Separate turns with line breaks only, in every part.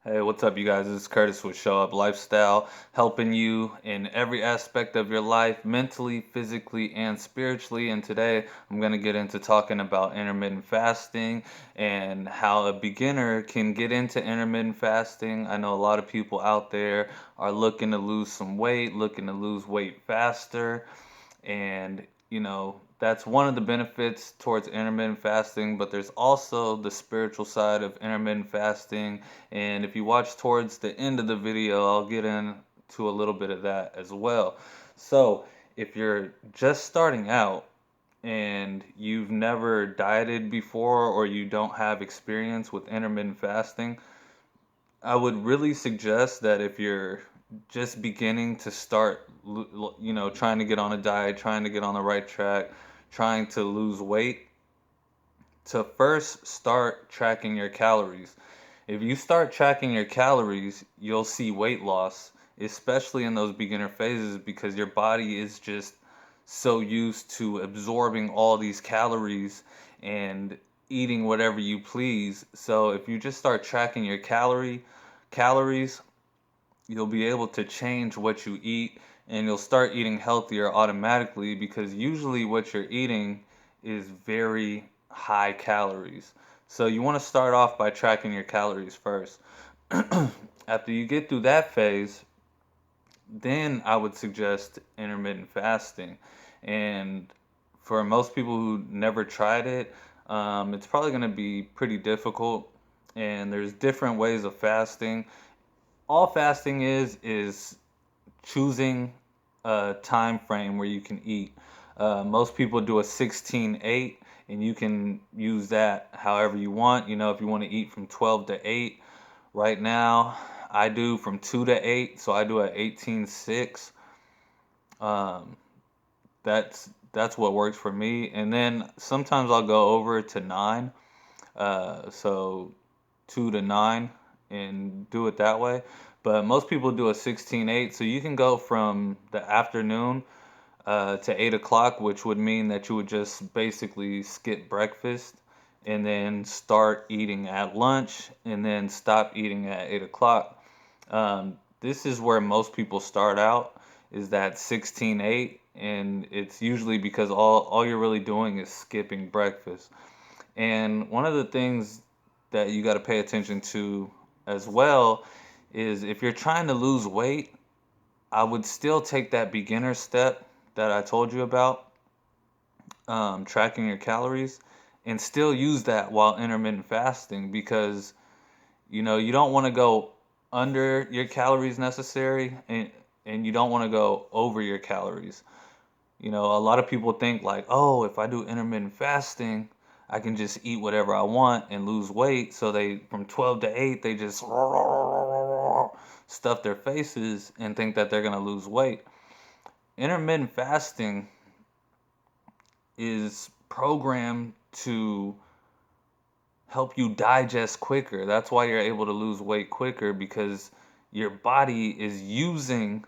Hey, what's up, you guys? This is Curtis with Show Up Lifestyle, helping you in every aspect of your life, mentally, physically, and spiritually. And today I'm going to get into talking about intermittent fasting and how a beginner can get into intermittent fasting. I know a lot of people out there are looking to lose some weight, looking to lose weight faster, and that's one of the benefits towards intermittent fasting, but there's also the spiritual side of intermittent fasting. And if you watch towards the end of the video, I'll get into a little bit of that as well. So if you're just starting out and you've never dieted before, or you don't have experience with intermittent fasting, I would really suggest that if you're just beginning to start, trying to get on a diet, trying to get on the right track, trying to lose weight, to first start tracking your calories. If you start tracking your calories, you'll see weight loss, especially in those beginner phases, because your body is just so used to absorbing all these calories and eating whatever you please. So if you just start tracking your calories, you'll be able to change what you eat, and you'll start eating healthier automatically, because usually what you're eating is very high calories. So you want to start off by tracking your calories first. After you get through that phase, then I would suggest intermittent fasting. And for most people who never tried it, it's probably going to be pretty difficult. And there's different ways of fasting. All fasting is choosing a time frame where you can eat. Most people do a 16/8, and you can use that however you want. If you want to eat from 12 to 8, right now I do from 2 to 8, so I do a 18/6. Um, that's what works for me. And then sometimes I'll go over to 9, so 2 to 9, and do it that way. But most people do a 16/8, so you can go from the afternoon to 8 o'clock, which would mean that you would just basically skip breakfast and then start eating at lunch and then stop eating at 8 o'clock. This is where most people start out, is that 16/8, and it's usually because all you're really doing is skipping breakfast. And one of the things that you got to pay attention to as well is, if you're trying to lose weight, I would still take that beginner step that I told you about, tracking your calories, and still use that while intermittent fasting, because you don't want to go under your calories necessary, and you don't want to go over your calories. A lot of people think like, oh, if I do intermittent fasting, I can just eat whatever I want and lose weight. So they, from 12 to 8, they just stuff their faces and think that they're going to lose weight. Intermittent fasting is programmed to help you digest quicker. That's why you're able to lose weight quicker, because your body is using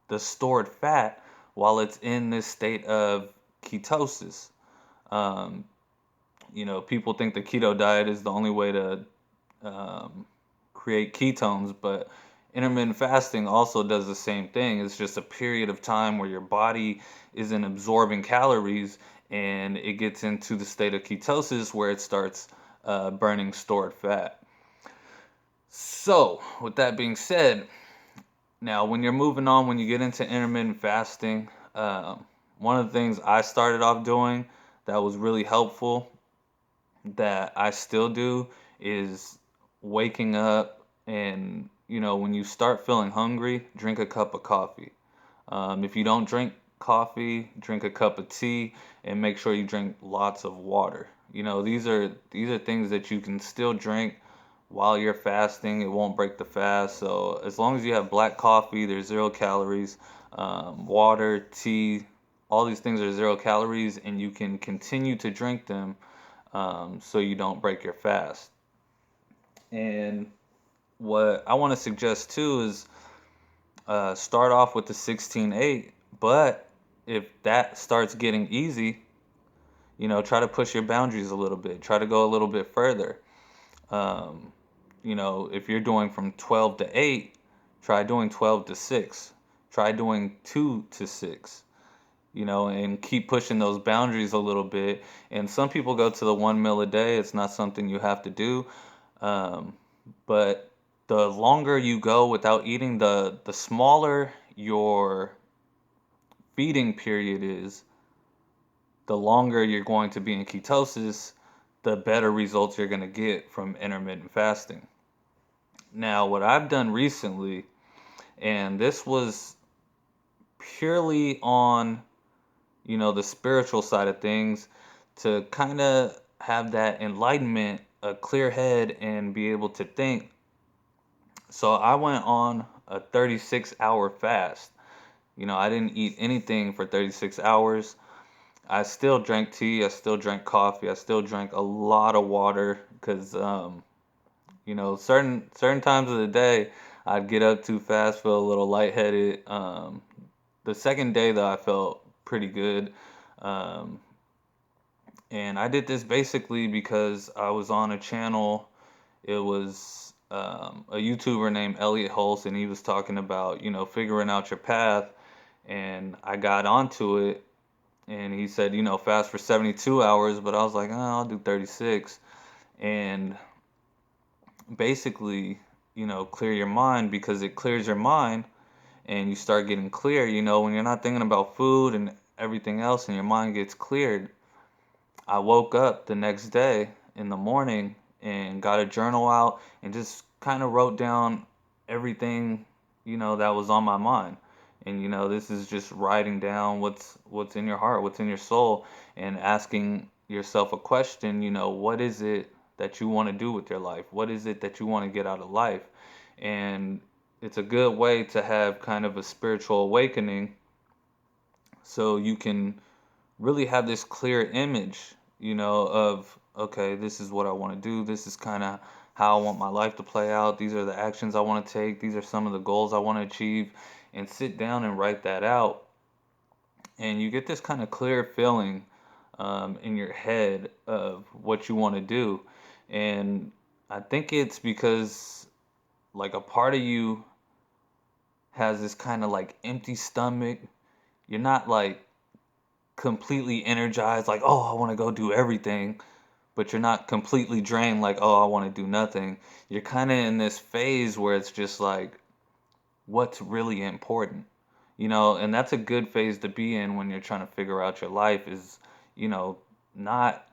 the stored fat while it's in this state of ketosis. Um, People think the keto diet is the only way to um, create ketones, but intermittent fasting also does the same thing. It's just a period of time where your body isn't absorbing calories, and it gets into the state of ketosis where it starts burning stored fat. So, with that being said, now when you're moving on, when you get into intermittent fasting, one of the things I started off doing that was really helpful, that I still do, is waking up, and when you start feeling hungry, drink a cup of coffee. If you don't drink coffee, drink a cup of tea, and make sure you drink lots of water. These are things that you can still drink while you're fasting. It won't break the fast. So as long as you have black coffee, there's 0 calories. Water, tea, all these things are 0 calories, and you can continue to drink them, so you don't break your fast. And what I want to suggest too is, start off with the 16/8, but if that starts getting easy, try to push your boundaries a little bit. Try to go a little bit further. Um, if you're doing from 12 to 8, try doing 12 to 6. Try doing 2 to 6, and keep pushing those boundaries a little bit. And some people go to the 1 meal a day. It's not something you have to do. Um, but the longer you go without eating, the smaller your feeding period is, the longer you're going to be in ketosis, the better results you're going to get from intermittent fasting. Now, what I've done recently, and this was purely on, the spiritual side of things, to kind of have that enlightenment, a clear head, and be able to think. So I went on a 36-hour fast. I didn't eat anything for 36 hours. I still drank tea, I still drank coffee, I still drank a lot of water because certain times of the day I'd get up too fast, feel a little lightheaded. The second day though, I felt pretty good. Um, and I did this basically because I was on a channel. It was a YouTuber named Elliot Hulse, and he was talking about, figuring out your path. And I got onto it, and he said, fast for 72 hours, but I was like, oh, I'll do 36. And basically, clear your mind, because it clears your mind and you start getting clear, when you're not thinking about food and everything else and your mind gets cleared. I woke up the next day in the morning and got a journal out and just kind of wrote down everything, that was on my mind. And this is just writing down what's in your heart, what's in your soul, and asking yourself a question, what is it that you want to do with your life? What is it that you want to get out of life? And it's a good way to have kind of a spiritual awakening, so you can really have this clear image, of, okay, this is what I want to do. This is kind of how I want my life to play out. These are the actions I want to take. These are some of the goals I want to achieve. And sit down and write that out. And you get this kind of clear feeling in your head of what you want to do. And I think it's because, like, a part of you has this kind of like empty stomach. You're not like completely energized, like, oh, I want to go do everything, but you're not completely drained, like, oh, I want to do nothing. You're kind of in this phase where it's just like, what's really important, and that's a good phase to be in when you're trying to figure out your life, is, you know, not,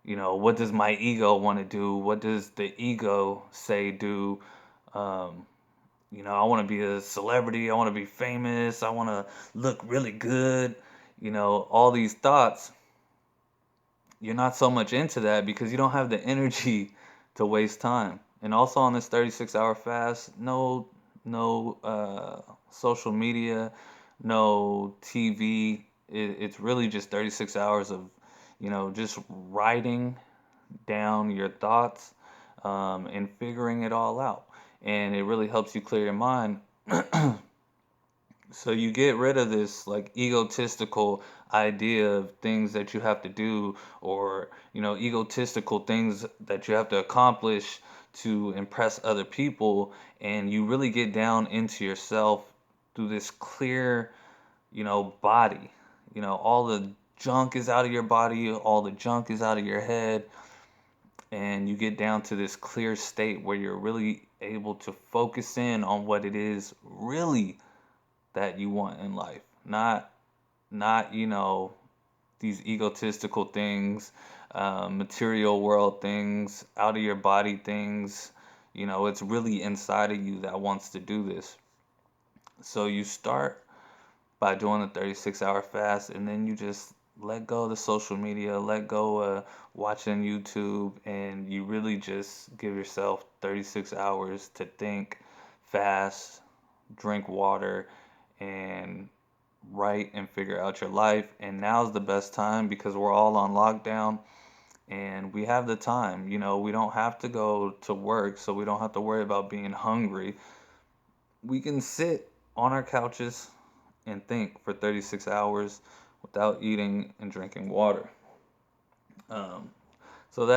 what does my ego want to do? What does the ego say do? Um, I want to be a celebrity. I want to be famous. I want to look really good. All these thoughts, you're not so much into that because you don't have the energy to waste time. And also on this 36-hour fast, no social media, no TV. It's really just 36 hours of, just writing down your thoughts, and figuring it all out. And it really helps you clear your mind. So you get rid of this like egotistical idea of things that you have to do, or, egotistical things that you have to accomplish to impress other people, and you really get down into yourself through this clear, body. All the junk is out of your body, all the junk is out of your head, and you get down to this clear state where you're really able to focus in on what it is really that you want in life. Not these egotistical things, material world things, out of your body things. It's really inside of you that wants to do this. So you start by doing the 36-hour fast, and then you just let go of the social media, let go of watching YouTube, and you really just give yourself 36 hours to think, fast, drink water, and write and figure out your life. And now's the best time because we're all on lockdown and we have the time. We don't have to go to work, so we don't have to worry about being hungry. We can sit on our couches and think for 36 hours without eating and drinking water. Um, so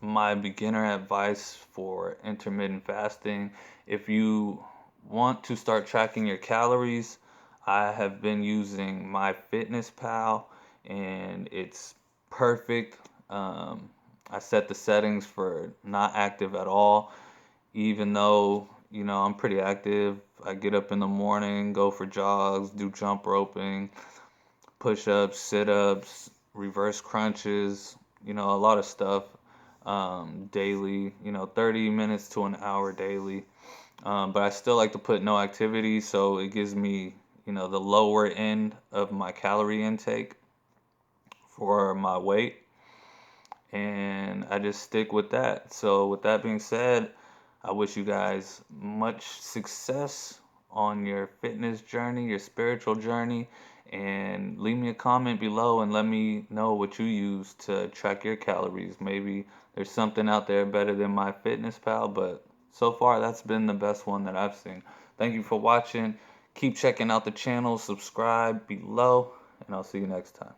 my beginner advice for intermittent fasting. If you want to start tracking your calories, I have been using MyFitnessPal and it's perfect. I set the settings for not active at all, even though, I'm pretty active. I get up in the morning, go for jogs, do jump roping, push ups, sit ups, reverse crunches, a lot of stuff daily, 30 minutes to an hour daily. But I still like to put no activity, so it gives me, the lower end of my calorie intake for my weight, and I just stick with that. So, with that being said, I wish you guys much success on your fitness journey, your spiritual journey, and leave me a comment below and let me know what you use to track your calories. Maybe there's something out there better than MyFitnessPal, but so far that's been the best one that I've seen. Thank you for watching. Keep checking out the channel, subscribe below, and I'll see you next time.